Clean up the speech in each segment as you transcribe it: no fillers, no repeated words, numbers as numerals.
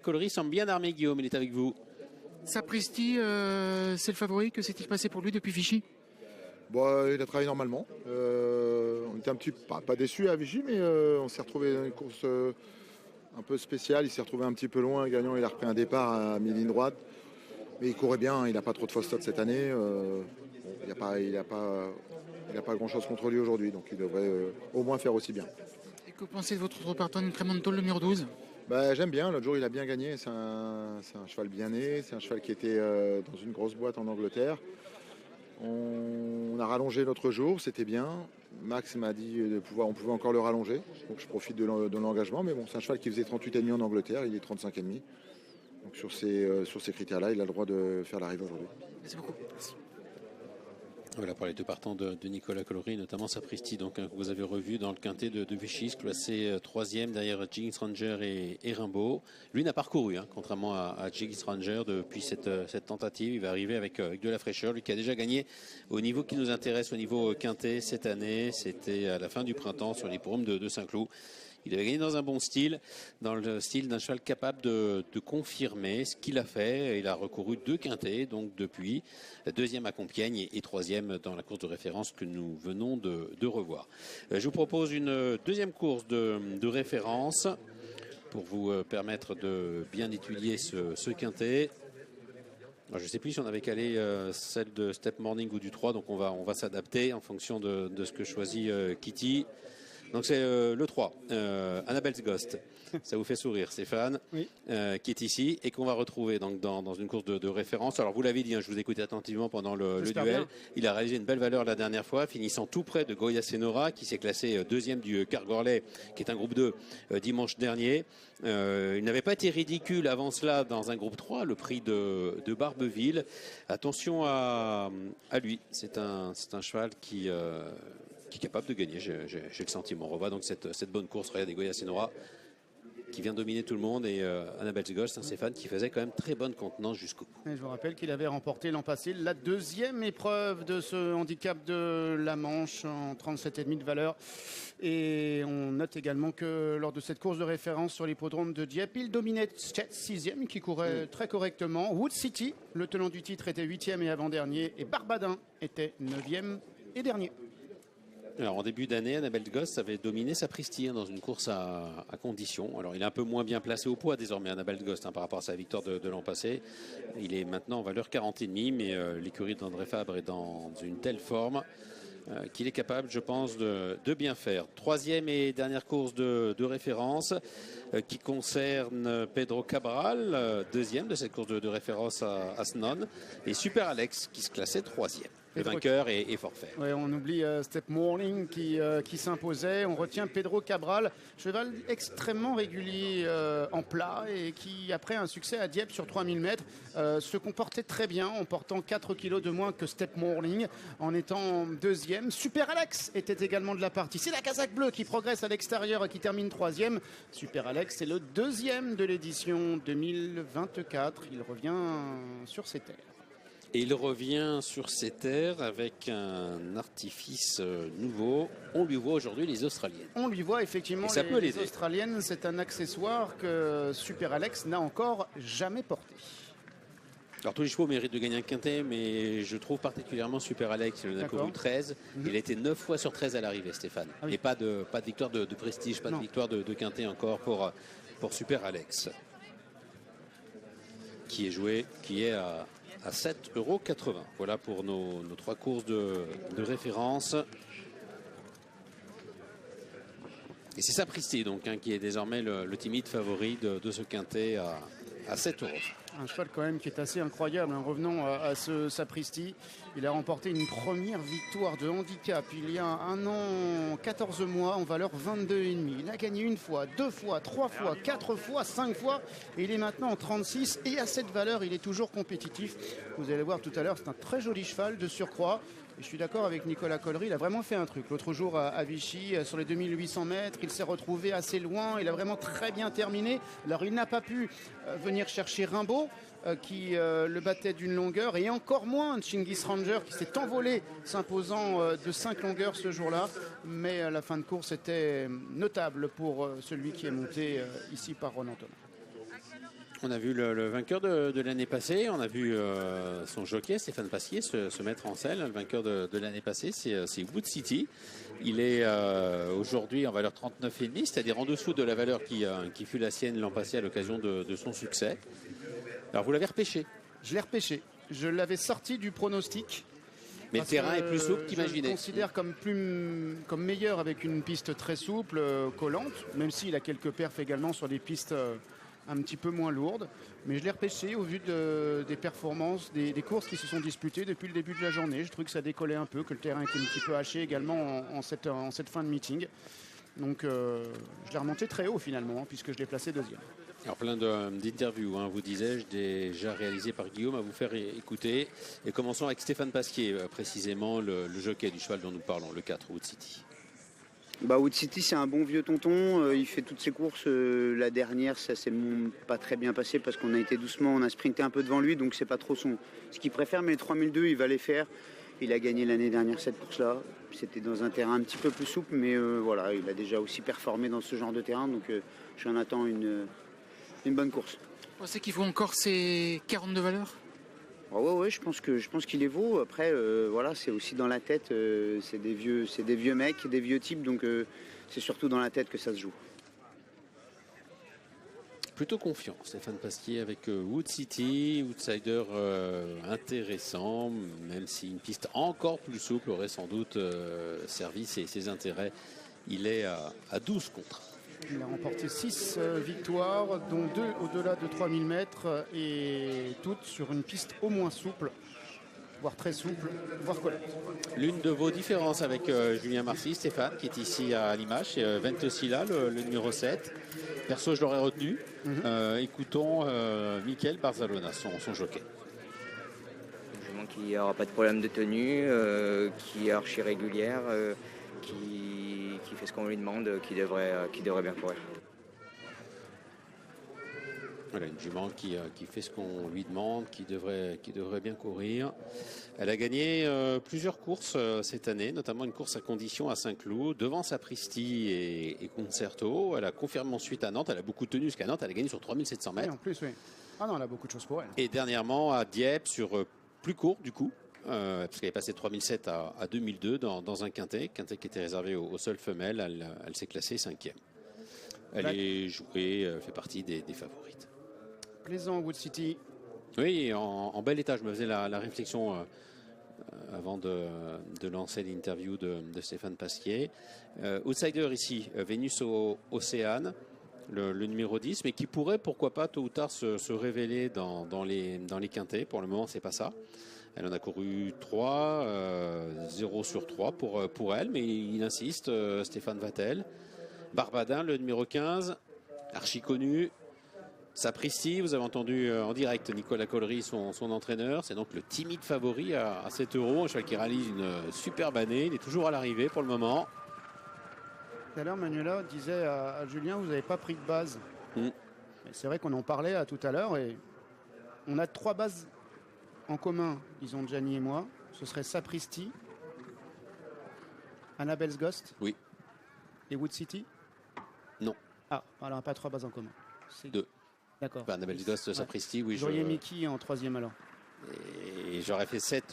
Collery semble bien armé, Guillaume, il est avec vous. Sapristi, c'est le favori. Que s'est-il passé pour lui depuis Vichy? Bon, il a travaillé normalement. On était un petit pas déçus à Vichy, mais on s'est retrouvé dans une course un peu spéciale. Il s'est retrouvé un petit peu loin. Gagnant, il a repris un départ à mi-ligne droite. Mais il courait bien, il n'a pas trop de fausses notes cette année. Il n'a pas grand-chose contre lui aujourd'hui, donc il devrait au moins faire aussi bien. Et que pensez de votre autre partenaire, Cremonto, le numéro 12? J'aime bien, l'autre jour il a bien gagné, c'est un cheval bien né, c'est un cheval qui était dans une grosse boîte en Angleterre. On a rallongé l'autre jour, c'était bien. Max m'a dit on pouvait encore le rallonger, donc je profite de l'engagement. Mais bon, c'est un cheval qui faisait 38,5 en Angleterre, il est 35,5. Donc sur ces critères-là, il a le droit de faire l'arrivée aujourd'hui. Merci beaucoup. Merci. Voilà pour les deux partants de Nicolas Collery, notamment Sapristi, donc que vous avez revu dans le quintet de Vichy, classé 3e derrière Jiggins Ranger et Rimbaud. Lui n'a pas parcouru, contrairement à Jiggins Ranger depuis cette tentative. Il va arriver avec de la fraîcheur. Lui qui a déjà gagné au niveau qui nous intéresse, au niveau quintet cette année. C'était à la fin du printemps sur l'hippodrome de Saint-Cloud. Il avait gagné dans un bon style, dans le style d'un cheval capable de confirmer ce qu'il a fait. Il a recouru 2 quintets, donc depuis, 2e à Compiègne et 3e dans la course de référence que nous venons de revoir. Je vous propose une deuxième course de référence pour vous permettre de bien étudier ce quintet. Alors, je ne sais plus si on avait calé celle de Step Morning ou du 3, donc on va s'adapter en fonction de ce que choisit Kitty. Donc c'est le 3, Annabelle's Ghost. Ça vous fait sourire, Stéphane, oui. Qui est ici et qu'on va retrouver donc dans une course de référence. Alors vous l'avez dit, je vous écoutais attentivement pendant le duel. Bien. Il a réalisé une belle valeur la dernière fois, finissant tout près de Goya Senora, qui s'est classé 2e du Cargorlais, qui est un groupe 2 dimanche dernier. Il n'avait pas été ridicule avant cela dans un groupe 3, le prix de Barbeville. Attention à lui, c'est un cheval qui est capable de gagner, j'ai le sentiment. On revoit donc cette bonne course, regardez Goya Senora qui vient dominer tout le monde et Annabelle's Ghost, Stéphane, qui faisait quand même très bonne contenance jusqu'au bout. Et je vous rappelle qu'il avait remporté l'an passé la 2e épreuve de ce handicap de la Manche en 37,5 de valeur. Et on note également que lors de cette course de référence sur l'hippodrome de Dieppe, il dominait 6e qui courait très correctement. Wood City, le tenant du titre, était 8e et avant-dernier. Et Barbadin était 9e et dernier. Alors en début d'année, Annabelle's Ghost avait dominé Sapristi dans une course à condition. Alors il est un peu moins bien placé au poids désormais, Annabelle's Ghost, par rapport à sa victoire de l'an passé. Il est maintenant en valeur 40,5, mais l'écurie d'André Fabre est dans une telle forme qu'il est capable, je pense, de bien faire. 3e et dernière course de référence qui concerne Pedro Cabral, 2e de cette course de référence à Snon, et Super Alex qui se classait 3e. Le vainqueur est forfait. Ouais, on oublie Step Morning qui s'imposait. On retient Pedro Cabral, cheval extrêmement régulier en plat et qui, après un succès à Dieppe sur 3000 mètres, se comportait très bien en portant 4 kilos de moins que Step Morning, en étant 2e. Super Alex était également de la partie. C'est la casaque bleue qui progresse à l'extérieur et qui termine 3e. Super Alex, c'est le 2e de l'édition 2024. Il revient sur ses terres. Et il revient sur ses terres avec un artifice nouveau. On lui voit aujourd'hui les Australiennes. On lui voit effectivement les Australiennes. C'est un accessoire que Super Alex n'a encore jamais porté. Alors tous les chevaux méritent de gagner un quintet, mais je trouve particulièrement Super Alex. Il en a couru 13. Il a été 9 fois sur 13 à l'arrivée, Stéphane. Ah oui. Et pas de victoire de prestige, pas de victoire de quintet encore pour Super Alex. Qui est joué, qui est à 7,80 €. Voilà pour nos 3 courses de référence. Et c'est Sapristi donc qui est désormais le timide favori de ce quintet à 7 €. Un cheval quand même qui est assez incroyable. Revenons à ce Sapristi. Il a remporté une première victoire de handicap il y a 1 an, 14 mois en valeur 22,5. Il a gagné 1 fois, 2 fois, 3 fois, 4 fois, 5 fois. Et il est maintenant en 36 et à cette valeur, il est toujours compétitif. Vous allez voir tout à l'heure, c'est un très joli cheval de surcroît. Et je suis d'accord avec Nicolas Collery, il a vraiment fait un truc. L'autre jour à Vichy, sur les 2800 mètres, il s'est retrouvé assez loin. Il a vraiment très bien terminé. Alors il n'a pas pu venir chercher Rimbaud, qui le battait d'une longueur, et encore moins Jiggins Ranger, qui s'est envolé, s'imposant de 5 longueurs ce jour-là. Mais la fin de course était notable pour celui qui est monté ici par Ronan Thomas. On a vu le vainqueur de l'année passée, on a vu son jockey Stéphane Pasquier se mettre en selle. Le vainqueur de l'année passée, c'est Wood City. Il est aujourd'hui en valeur 39,5, c'est-à-dire en dessous de la valeur qui fut la sienne l'an passé à l'occasion de son succès. Alors vous l'avez repêché? Je l'ai repêché. Je l'avais sorti du pronostic. Mais le terrain est plus souple Je qu'imaginé. le considère comme meilleur avec une piste très souple, collante, même s'il a quelques perfs également sur des pistes un petit peu moins lourdes. Mais je l'ai repêché au vu des performances, des courses qui se sont disputées depuis le début de la journée. Je trouve que ça décollait un peu, que le terrain était un petit peu haché également en cette fin de meeting. Donc je l'ai remonté très haut finalement, hein, puisque je l'ai placé deuxième. Alors plein d'interviews, vous disais-je, déjà réalisées par Guillaume, à vous faire écouter. Et commençons avec Stéphane Pasquier, précisément le jockey du cheval dont nous parlons, le 4, Wood City. Wood City, c'est un bon vieux tonton. Il fait toutes ses courses. La dernière, ça s'est pas très bien passé parce qu'on a été doucement, on a sprinté un peu devant lui, donc c'est pas trop ce qu'il préfère. Mais les 3002, il va les faire. Il a gagné l'année dernière cette course-là. C'était dans un terrain un petit peu plus souple, mais voilà, il a déjà aussi performé dans ce genre de terrain, donc j'en attends une bonne course. Vous pensez qu'il faut encore ces 42 valeurs? Ouais, je pense qu'il les vaut. Après, voilà, c'est aussi dans la tête. C'est des vieux mecs, des vieux types, donc c'est surtout dans la tête que ça se joue. Plutôt confiant, Stéphane Pasquier, avec Wood City, outsider intéressant, même si une piste encore plus souple aurait sans doute servi ses intérêts. Il est à 12 contre. Il a remporté 6 victoires, dont 2 au-delà de 3000 mètres et toutes sur une piste au moins souple, voire très souple, voire collante. L'une de vos différences avec Julien Marcy, Stéphane, qui est ici à l'image, c'est Ventosilla, le numéro 7. Perso, je l'aurais retenu. Écoutons Michael Barzalona, son jockey. Une jument qui n'aura pas de problème de tenue, qui est archi régulière, qui fait ce qu'on lui demande, qui devrait bien courir. Voilà, une jument qui fait ce qu'on lui demande, qui devrait bien courir. Elle a gagné plusieurs courses cette année, notamment une course à condition à Saint-Cloud, devant Sapristi et Concerto. Elle a confirmé ensuite à Nantes, elle a beaucoup tenu jusqu'à Nantes, elle a gagné sur 3700 mètres. Oui, en plus, oui. Ah non, elle a beaucoup de choses pour elle. Et dernièrement à Dieppe, sur plus court du coup, parce qu'elle est passée de 3007 à 2002 dans un quintet qui était réservé aux seules femelles. Elle s'est classée 5e. Elle est jouée, elle fait partie des favorites. Plaisant, Wood City. Oui, en bel état. Je me faisais la réflexion avant de lancer l'interview de Stéphane Pasquier. Outsider ici, Vénus Océane, le numéro 10, mais qui pourrait, pourquoi pas, tôt ou tard, se révéler dans les quintets. Pour le moment, c'est pas ça. Elle en a couru 3, 0 sur 3 pour elle, mais il insiste, Stéphane Vattel. Barbadin, le numéro 15, archi connu. Sapristi, vous avez entendu en direct Nicolas Collery, son entraîneur. C'est donc le timide favori à 7 €. Un cheval qui réalise une superbe année. Il est toujours à l'arrivée pour le moment. Tout à l'heure, Manuela disait à Julien, vous n'avez pas pris de base. C'est vrai qu'on en parlait tout à l'heure et on a 3 bases en commun, disons Gianni et moi. Ce serait Sapristi, Annabelle's Ghost, oui, et Wood City. Non. Ah, alors pas 3 bases en commun. C'est 2. D'accord. Enfin, Annabelle's Ghost, Sapristi, oui. J'aurais mis qui en 3e alors? Et j'aurais fait 7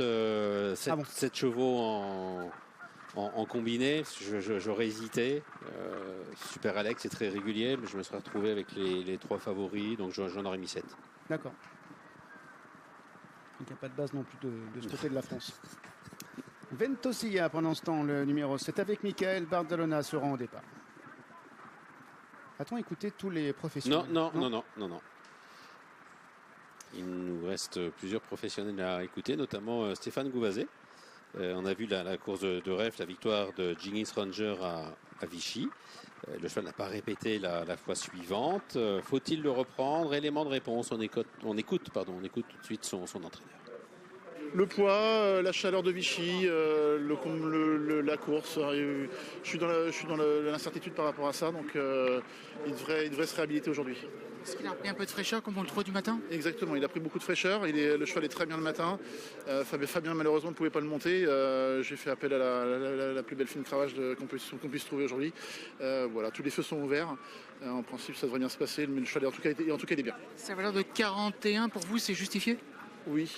chevaux en combiné. J'aurais hésité. Super Alex est très régulier, mais je me serais retrouvé avec les 3 favoris, donc j'en aurais mis 7. D'accord. Il n'y a pas de base non plus de ce côté de la France. Ventosilla pendant ce temps, le numéro 7 avec Michael Barzalona se rend au départ. A-t-on écouté tous les professionnels? Non. Il nous reste plusieurs professionnels à écouter, notamment Stéphane Gouvazet. On a vu la course de rêve, la victoire de Ginis Ranger à Vichy. Le cheval n'a pas répété la fois suivante. Faut-il le reprendre? Élément de réponse. On écoute tout de suite son entraîneur. Le poids, la chaleur de Vichy, la course. Je suis dans l'incertitude par rapport à ça, donc il devrait se réhabiliter aujourd'hui. Est-ce qu'il a repris un peu de fraîcheur comme on le trouve du matin? Exactement, il a pris beaucoup de fraîcheur. Le cheval est très bien le matin. Fabien malheureusement ne pouvait pas le monter. J'ai fait appel à la plus belle fine cravache qu'on puisse trouver aujourd'hui. Voilà, tous les feux sont ouverts. En principe, ça devrait bien se passer. Mais le cheval en tout cas il est bien. Sa valeur de 41 pour vous, c'est justifié? Oui.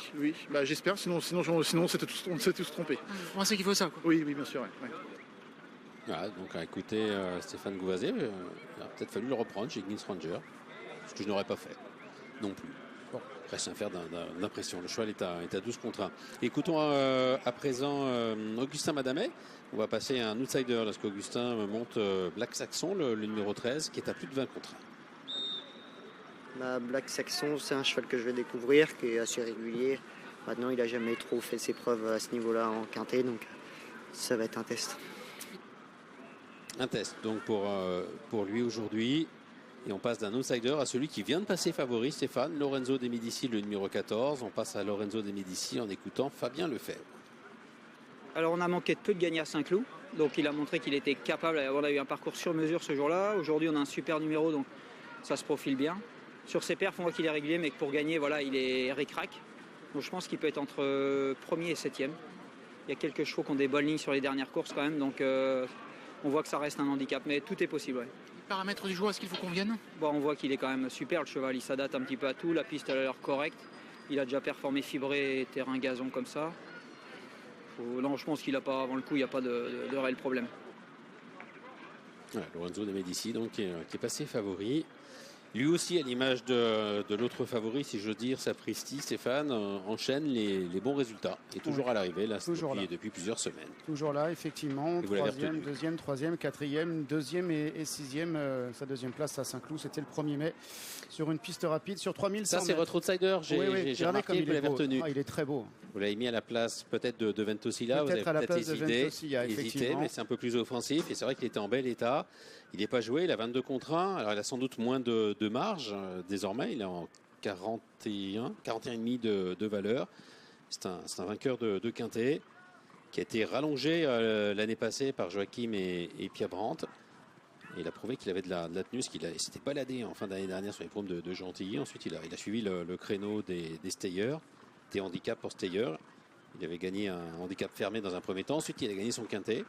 Bah, j'espère. Sinon, on s'était tous trompés. Vous pensez qu'il faut ça, quoi? Oui, bien sûr. Ouais. Voilà, donc à écouter Stéphane Gouvazé, il a peut-être fallu le reprendre chez Guinness Ranger. Ce que je n'aurais pas fait non plus. Bon, après, c'est un faire d'impression. Le cheval est à 12 contre 1. Écoutons à présent Augustin Madamet. On va passer à un outsider lorsqu'Augustin monte Black Saxon, le numéro 13, qui est à plus de 20 contre 1. Black Saxon, c'est un cheval que je vais découvrir, qui est assez régulier. Maintenant, il n'a jamais trop fait ses preuves à ce niveau-là en quintet, donc ça va être un test. Un test donc pour lui aujourd'hui. Et on passe d'un outsider à celui qui vient de passer favori, Stéphane, Lorenzo De Medici, le numéro 14. On passe à Lorenzo De Medici en écoutant Fabien Lefebvre. Alors on a manqué de peu de gagner à Saint-Cloud. Donc il a montré qu'il était capable. On a eu un parcours sur mesure ce jour-là. Aujourd'hui on a un super numéro, donc ça se profile bien. Sur ses perfs, on voit qu'il est régulier, mais que pour gagner, voilà, il est ric-rac. Donc je pense qu'il peut être entre premier et septième. Il y a quelques chevaux qui ont des bonnes lignes sur les dernières courses quand même. Donc on voit que ça reste un handicap, mais tout est possible. Ouais. Paramètres du jour, est-ce qu'il vous conviennent? Bon, on voit qu'il est quand même super le cheval, il s'adapte un petit peu à tout, la piste elle a l'air correcte, il a déjà performé fibré terrain gazon comme ça. Non, je pense qu'il n'a pas, avant le coup, il n'y a pas de réel problème. Voilà, Lorenzo De Medici donc, qui est passé favori. Lui aussi, à l'image de l'autre favori, si je veux dire, Sapristi, Stéphane, enchaîne les bons résultats. Et toujours à l'arrivée, là, depuis plusieurs semaines. Toujours là, effectivement. Troisième, deuxième, troisième, quatrième, deuxième et sixième. Sa deuxième place à Saint-Cloud, c'était le 1er mai sur une piste rapide sur 3100 Ça, c'est votre outsider. J'ai remarqué que vous l'avez retenu. Il est très beau. Vous l'avez mis à la place peut-être de Ventosilla. Vous avez peut-être hésité, mais c'est un peu plus offensif. Et c'est vrai qu'il était en bel état. Il n'est pas joué, il a 22 contre 1. Alors il a sans doute moins de marge désormais. Il est en 41,5 de valeur. C'est un vainqueur de quintet qui a été rallongé l'année passée par Joachim et Pierre Brandt. Et il a prouvé qu'il avait de la tenue, parce qu'il s'était baladé en fin d'année dernière sur les promes de Gentilly. Ensuite, il a suivi le créneau des stayers, des handicaps pour stayers. Il avait gagné un handicap fermé dans un premier temps. Ensuite, il a gagné son quintet.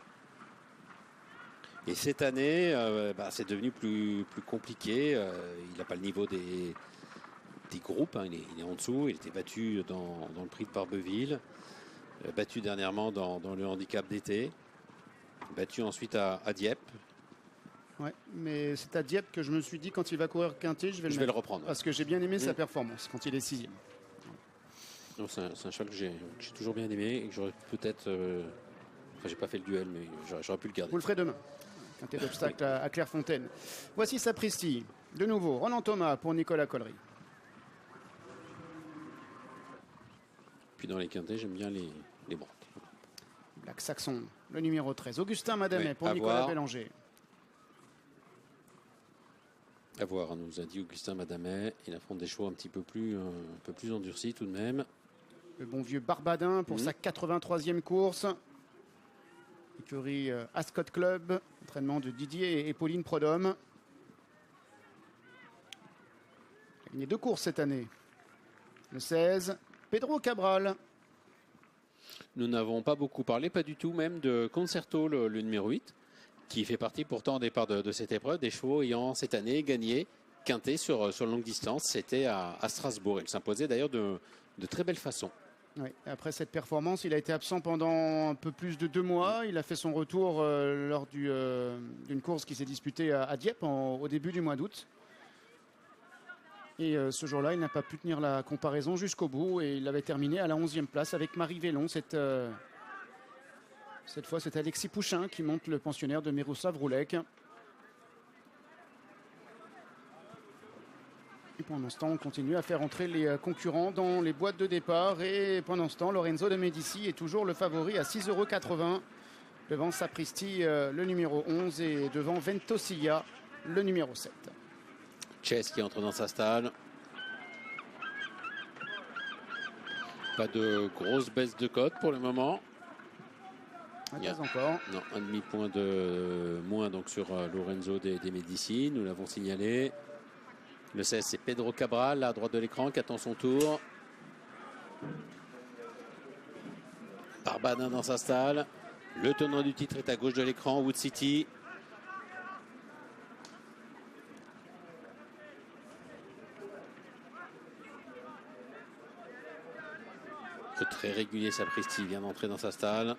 Et cette année, c'est devenu plus compliqué. Il n'a pas le niveau des groupes. Hein. Il est en dessous. Il était battu dans le prix de Barbeuville. Battu dernièrement dans le handicap d'été. Battu ensuite à Dieppe. Ouais, mais c'est à Dieppe que je me suis dit, quand il va courir quintet, je vais le reprendre. Parce que j'ai bien aimé sa performance quand il est sixième. C'est un cheval que j'ai toujours bien aimé et que j'aurais peut-être... j'ai pas fait le duel, mais j'aurais pu le garder. Vous le ferez demain. Quintet d'obstacle à Clairefontaine. Voici Sapristi. De nouveau, Roland Thomas pour Nicolas Collery. Puis dans les quintets, j'aime bien les Brandt. Black Saxon, le numéro 13. Augustin Madamet pour Nicolas Bélanger. À voir, nous a dit Augustin Madamet. Il affronte des chevaux un peu plus endurcis tout de même. Le bon vieux Barbadin pour sa 83e course. Écurie Ascot Club, entraînement de Didier et Pauline Prodhomme. Il a gagné 2 courses cette année. Le 16, Pedro Cabral. Nous n'avons pas beaucoup parlé, pas du tout même, de Concerto, le numéro 8, qui fait partie pourtant au départ de cette épreuve des chevaux ayant cette année gagné quintet sur longue distance. C'était à Strasbourg. Il s'imposait d'ailleurs de très belle façon. Oui, après cette performance, il a été absent pendant un peu plus de 2 mois. Il a fait son retour lors d'une course qui s'est disputée à Dieppe au début du mois d'août. Et ce jour-là, il n'a pas pu tenir la comparaison jusqu'au bout et il avait terminé à la 11e place avec Marie Vélon. Cette fois, c'est Alexis Pouchin qui monte le pensionnaire de Miroslav Roulek. Et pendant ce temps, on continue à faire entrer les concurrents dans les boîtes de départ. Et pendant ce temps, Lorenzo De Medici est toujours le favori à 6,80 € devant Sapristi, le numéro 11, et devant Ventosilla, le numéro 7. Chess qui entre dans sa stalle. Pas de grosse baisse de cote pour le moment. Pas encore. Non, un demi-point de moins donc sur Lorenzo de Medici, nous l'avons signalé. Le 16, c'est Pedro Cabral, à droite de l'écran, qui attend son tour. Barbadin dans sa stalle. Le tenant du titre est à gauche de l'écran, Wood City. Très régulier, Sapristi vient d'entrer dans sa stalle.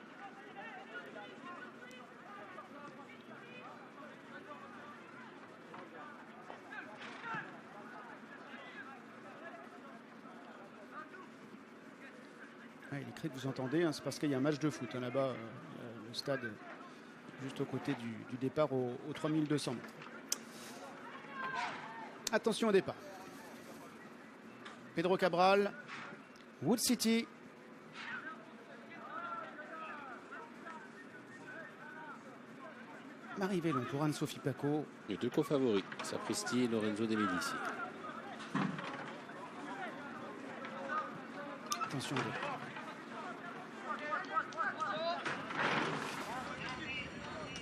Les cris que vous entendez, hein, c'est parce qu'il y a un match de foot hein, là-bas, le stade juste au côté du départ au 3200 mètres. Attention au départ. Pedro Cabral, Wood City. Marie Vellon pour Anne-Sophie Paco. Les deux co-favoris, Sapristi et Lorenzo de Medici. Attention.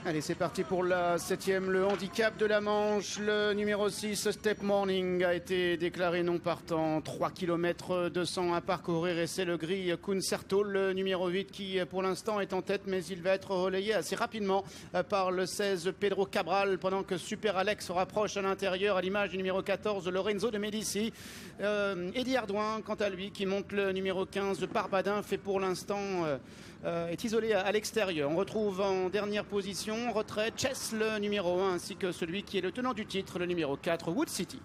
Allez, c'est parti pour la 7e, le handicap de la Manche. Le numéro 6, Step Morning, a été déclaré non partant. 3 km 200 à parcourir et c'est le gris Concerto, le numéro 8, qui pour l'instant est en tête, mais il va être relayé assez rapidement par le 16, Pedro Cabral, pendant que Super Alex se rapproche à l'intérieur, à l'image du numéro 14, Lorenzo de Medici. Eddie Ardouin, quant à lui, qui monte le numéro 15, Barbadin, fait pour l'instant... est isolé à l'extérieur. On retrouve en dernière position, retrait, Chess le numéro 1, ainsi que celui qui est le tenant du titre, le numéro 4, Wood City.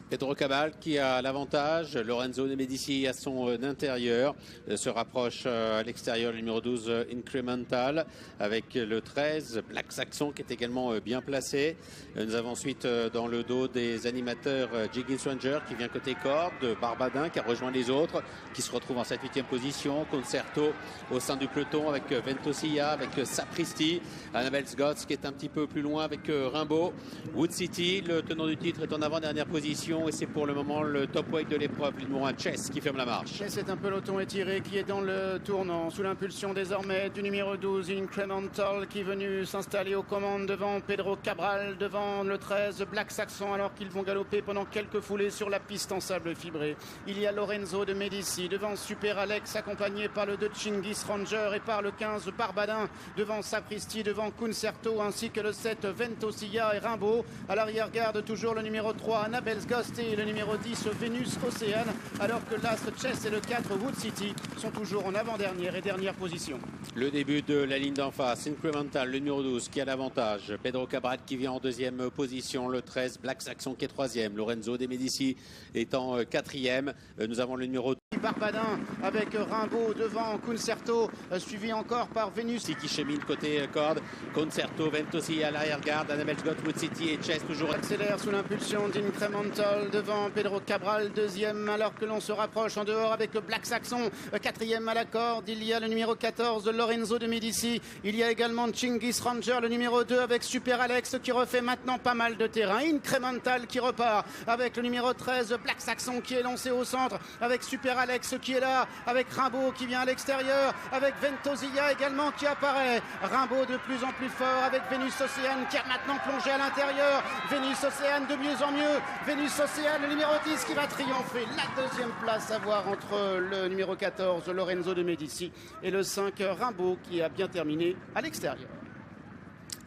Pedro Cabral qui a l'avantage, Lorenzo de Medici à son intérieur, se rapproche à l'extérieur, le numéro 12 Incremental, avec le 13 Black Saxon qui est également bien placé. Nous avons ensuite dans le dos des animateurs Jiggins Ranger qui vient côté corde, Barbadin qui a rejoint les autres, qui se retrouve en 7-8e position, Concerto au sein du peloton avec Ventosilla, avec Sapristi, Annabelle Sgotts qui est un petit peu plus loin avec Rimbaud. Wood City, le tenant du titre, est en avant-dernière position. Et c'est pour le moment le top weight de l'épreuve, le numéro 1 Chess qui ferme la marche. Et c'est un peloton étiré qui est dans le tournant, sous l'impulsion désormais du numéro 12 Incremental, qui est venu s'installer aux commandes devant Pedro Cabral, devant le 13 Black Saxon, alors qu'ils vont galoper pendant quelques foulées sur la piste en sable fibré. Il y a Lorenzo de Medici devant Super Alex, accompagné par le 2 Jiggins Ranger et par le 15 Barbadin, devant Sapristi, devant Concerto, ainsi que le 7 Ventosilla et Rimbaud. À l'arrière-garde toujours le numéro 3 Annabelle Sgotts et le numéro 10 Vénus Océane, alors que l'Astre Chess et le 4 Wood City sont toujours en avant-dernière et dernière position. Le début de la ligne d'en face, Incremental, le numéro 12 qui a l'avantage, Pedro Cabral qui vient en deuxième position, le 13 Black Saxon qui est troisième, Lorenzo de Medici étant quatrième. Nous avons le numéro Barbadin avec Rimbaud devant Concerto, suivi encore par Vénus qui chemine côté corde, Concerto, Ventosilla à l'arrière-garde, Annabelle Sgotts, Wood City et Chess toujours accélère sous l'impulsion d'Incremental devant Pedro Cabral, deuxième, alors que l'on se rapproche en dehors avec Black Saxon, quatrième à la corde. Il y a le numéro 14 Lorenzo de Medici, il y a également Jiggins Ranger, le numéro 2 avec Super Alex qui refait maintenant pas mal de terrain. Incremental qui repart avec le numéro 13 Black Saxon qui est lancé au centre, avec Super Alex qui est là, avec Rimbaud qui vient à l'extérieur, avec Ventosilla également qui apparaît. Rimbaud de plus en plus fort avec Vénus Océane qui a maintenant plongé à l'intérieur. Vénus Océane de mieux en mieux. Vénus Océane, le numéro 10 qui va triompher. La deuxième place à voir entre le numéro 14 Lorenzo de Medici et le 5 Rimbaud qui a bien terminé à l'extérieur.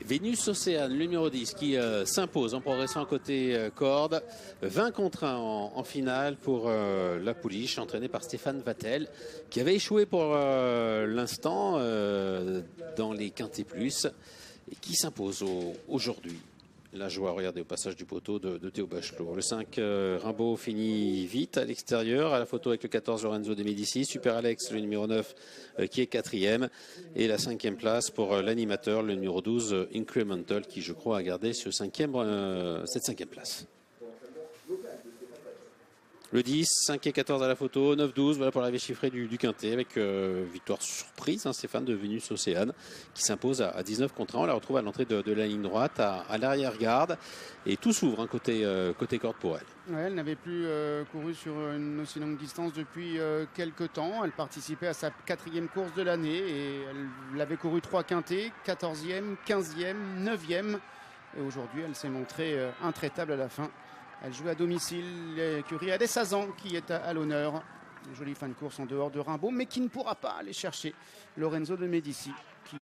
Vénus Océane, le numéro 10, qui s'impose en progressant côté corde. 20 contre 1 en finale pour la pouliche, entraînée par Stéphane Vattel, qui avait échoué pour l'instant dans les Quintet Plus et qui s'impose aujourd'hui. Là, je vois, regardez, au passage du poteau de Théo Bachelot. Le 5, Rimbaud finit vite à l'extérieur, à la photo avec le 14, Lorenzo de Medici. Super Alex, le numéro 9, qui est quatrième. Et la 5e place pour l'animateur, le numéro 12, Incremental, qui, je crois, a gardé cette 5e place. Le 10, 5 et 14 à la photo, 9-12, voilà pour l'arrivée chiffrée du quintet avec victoire surprise, Stéphane, de Vénus Océane qui s'impose à 19 contre 1. On la retrouve à l'entrée de la ligne droite, à l'arrière-garde et tout s'ouvre côté corde pour elle. Ouais, elle n'avait plus couru sur une aussi longue distance depuis quelques temps. Elle participait à sa 4e course de l'année et elle avait couru 3 quintets, 14e, 15e, 9e. Et aujourd'hui, elle s'est montrée intraitable à la fin. Elle joue à domicile, l'écurie Adessazan qui est à l'honneur. Une jolie fin de course en dehors de Rimbaud, mais qui ne pourra pas aller chercher Lorenzo de Medici, qui